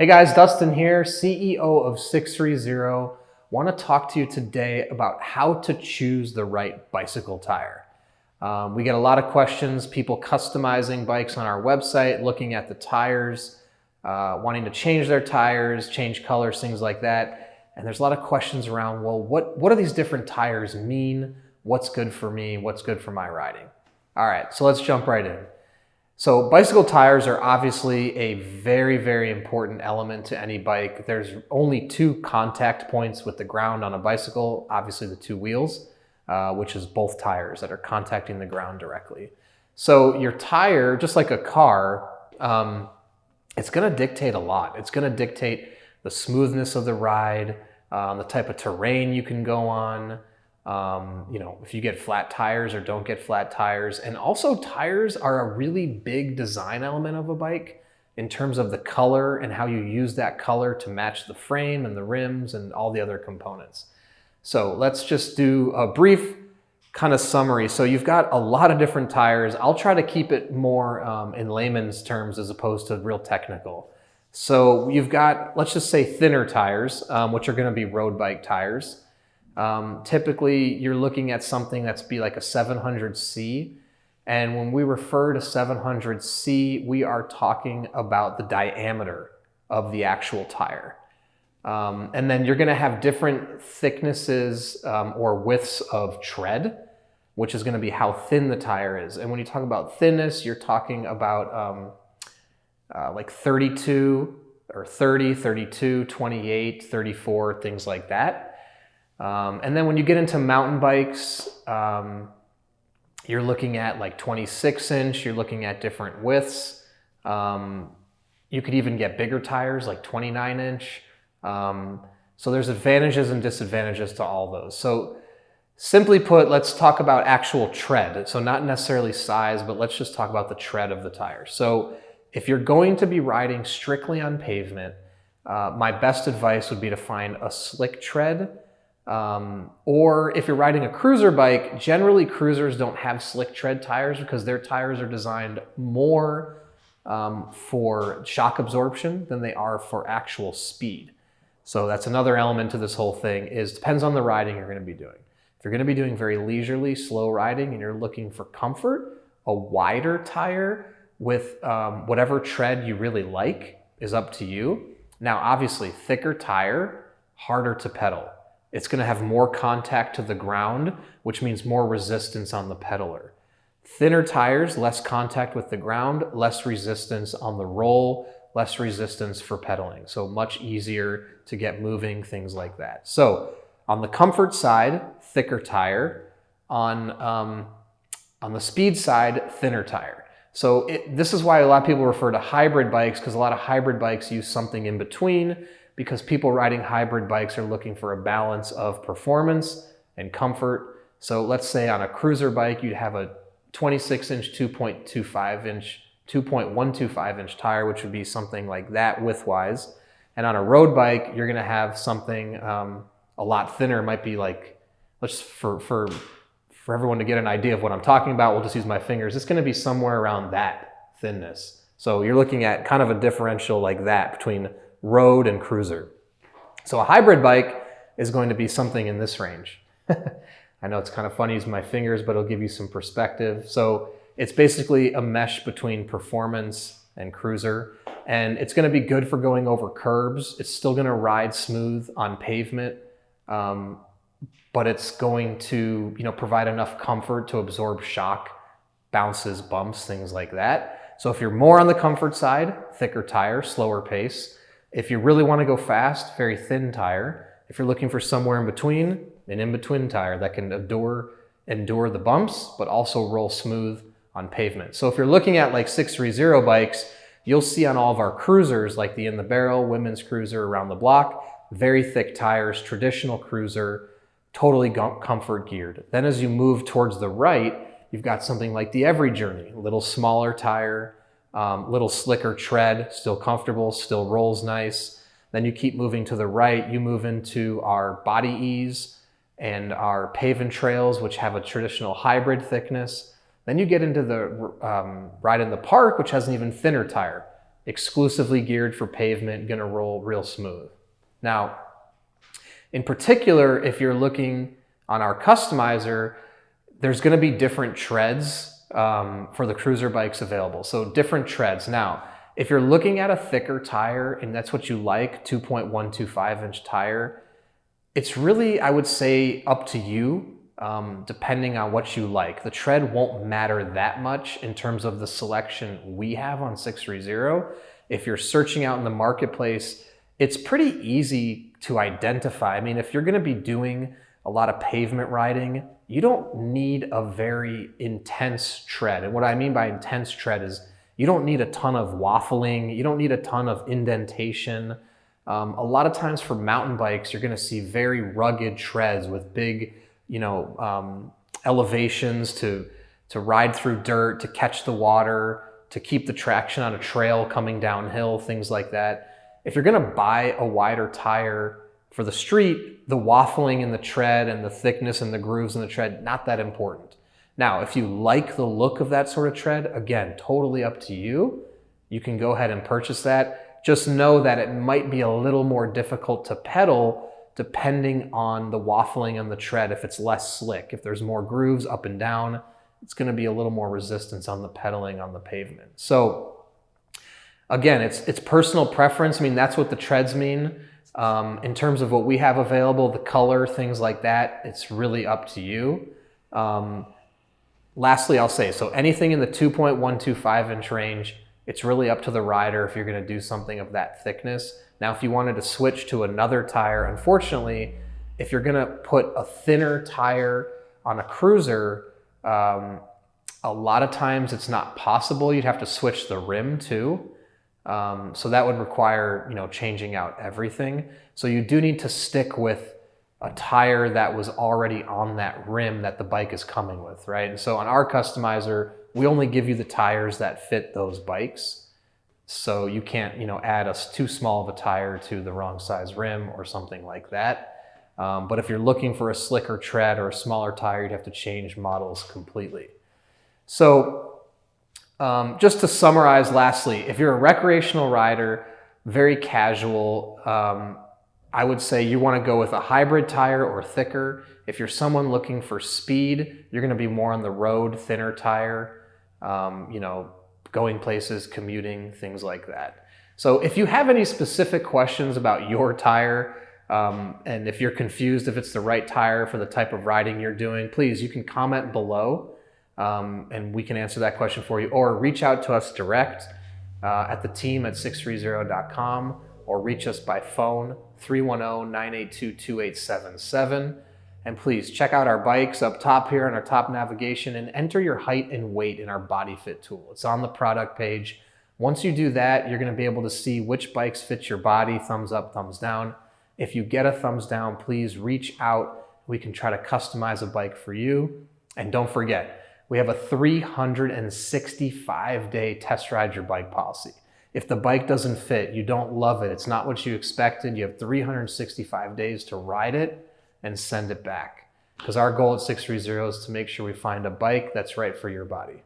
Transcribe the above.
Hey guys, Dustin here, CEO of 630. Want to talk to you today about how to choose the right bicycle tire. We get a lot of questions, people customizing bikes on our website, looking at the tires, wanting to change their tires, change colors, things like that. And there's a lot of questions around, well, what do these different tires mean? What's good for me? What's good for my riding? All right, so let's jump right in. So bicycle tires are obviously a very, very important element to any bike. There's only two contact points with the ground on a bicycle, obviously the two wheels, which is both tires that are contacting the ground directly. So your tire, just like a car, it's gonna dictate a lot. It's gonna dictate the smoothness of the ride, the type of terrain you can go on, if you get flat tires or don't get flat tires. And also tires are a really big design element of a bike in terms of the color and how you use that color to match the frame and the rims and all the other components. So let's just do a brief kind of summary. So you've got a lot of different tires. I'll try to keep it more in layman's terms as opposed to real technical. So you've got, let's just say thinner tires, which are going to be road bike tires. Typically you're looking at something that's be like a 700C. And when we refer to 700C, we are talking about the diameter of the actual tire. And then you're going to have different thicknesses or widths of tread, which is going to be how thin the tire is. And when you talk about thinness, you're talking about like 32 or 30, 32, 28, 34, things like that. And then when you get into mountain bikes, you're looking at like 26 inch, you're looking at different widths. You could even get bigger tires like 29 inch. So there's advantages and disadvantages to all those. So simply put, let's talk about actual tread. So not necessarily size, but let's just talk about the tread of the tire. So if you're going to be riding strictly on pavement, my best advice would be to find a slick tread. Or if you're riding a cruiser bike, generally cruisers don't have slick tread tires because their tires are designed more for shock absorption than they are for actual speed. So that's another element to this whole thing is depends on the riding you're going to be doing. If you're going to be doing very leisurely, slow riding and you're looking for comfort, a wider tire with whatever tread you really like is up to you. Now, obviously, thicker tire, harder to pedal. It's going to have more contact to the ground, which means more resistance on the pedaler. Thinner tires, less contact with the ground, less resistance on the roll, less resistance for pedaling. So much easier to get moving, things like that. So on the comfort side, thicker tire. On the speed side, thinner tire. So this is why a lot of people refer to hybrid bikes, because a lot of hybrid bikes use something in between, because people riding hybrid bikes are looking for a balance of performance and comfort. So let's say on a cruiser bike, you'd have a 26 inch, 2.125 inch tire, which would be something like that width-wise. And on a road bike, you're gonna have something a lot thinner. It might be like, let's for everyone to get an idea of what I'm talking about, we'll just use my fingers. It's gonna be somewhere around that thinness. So you're looking at kind of a differential like that between road and cruiser. So a hybrid bike is going to be something in this range. I know it's kind of funny using my fingers, but it'll give you some perspective. So it's basically a mesh between performance and cruiser, and it's going to be good for going over curbs. It's still going to ride smooth on pavement, but it's going to, provide enough comfort to absorb shock, bounces, bumps, things like that. So if you're more on the comfort side, thicker tire, slower pace. If you really want to go fast, very thin tire. If you're looking for somewhere in between, an in-between tire that can endure the bumps, but also roll smooth on pavement. So if you're looking at like 630 bikes, you'll see on all of our cruisers, like the In the Barrel, women's cruiser around the block, very thick tires, traditional cruiser, totally comfort geared. Then as you move towards the right, you've got something like the Every Journey, a little smaller tire, little slicker tread, still comfortable, still rolls nice. Then you keep moving to the right, you move into our Body Ease and our Pave and Trails, which have a traditional hybrid thickness. Then you get into the Ride in the Park, which has an even thinner tire. exclusively geared for pavement, gonna roll real smooth. Now, in particular, if you're looking on our customizer, there's gonna be different treads for the cruiser bikes available. So different treads. Now, if you're looking at a thicker tire and that's what you like, 2.125-inch tire, it's really, I would say, up to you, depending on what you like. The tread won't matter that much in terms of the selection we have on 630. If you're searching out in the marketplace, it's pretty easy to identify. I mean, if you're gonna be doing a lot of pavement riding, you don't need a very intense tread. And what I mean by intense tread is you don't need a ton of waffling, you don't need a ton of indentation. A lot of times for mountain bikes, you're gonna see very rugged treads with big, elevations to ride through dirt, to catch the water, to keep the traction on a trail coming downhill, things like that. If you're gonna buy a wider tire for the street, the waffling in the tread and the thickness and the grooves in the tread, not that important. Now, if you like the look of that sort of tread, again, totally up to you. You can go ahead and purchase that. Just know that it might be a little more difficult to pedal depending on the waffling on the tread. If it's less slick, if there's more grooves up and down, it's gonna be a little more resistance on the pedaling on the pavement. So again, it's personal preference. I mean, that's what the treads mean. In terms of what we have available, the color, things like that, it's really up to you. Lastly, I'll say, so anything in the 2.125-inch range, it's really up to the rider if you're gonna do something of that thickness. Now, if you wanted to switch to another tire, unfortunately, if you're gonna put a thinner tire on a cruiser, a lot of times it's not possible. You'd have to switch the rim too. So that would require, changing out everything. So you do need to stick with a tire that was already on that rim that the bike is coming with, right? And so on our customizer, we only give you the tires that fit those bikes. So you can't, add us too small of a tire to the wrong size rim or something like that. But if you're looking for a slicker tread or a smaller tire, you'd have to change models completely. So just to summarize lastly, if you're a recreational rider, very casual, I would say you want to go with a hybrid tire or thicker. If you're someone looking for speed, you're going to be more on the road, thinner tire, going places, commuting, things like that. So if you have any specific questions about your tire, and if you're confused if it's the right tire for the type of riding you're doing, please, you can comment below, and we can answer that question for you, or reach out to us direct at the team at sixthreezero.com, or reach us by phone, 310-982-2877. And please check out our bikes up top here on our top navigation and enter your height and weight in our body fit tool. It's on the product page. Once you do that, you're going to be able to see which bikes fit your body, thumbs up, thumbs down. If you get a thumbs down, please reach out. We can try to customize a bike for you. And don't forget, we have a 365-day test ride your bike policy. If the bike doesn't fit, you don't love it, it's not what you expected, you have 365 days to ride it and send it back. Because our goal at 630 is to make sure we find a bike that's right for your body.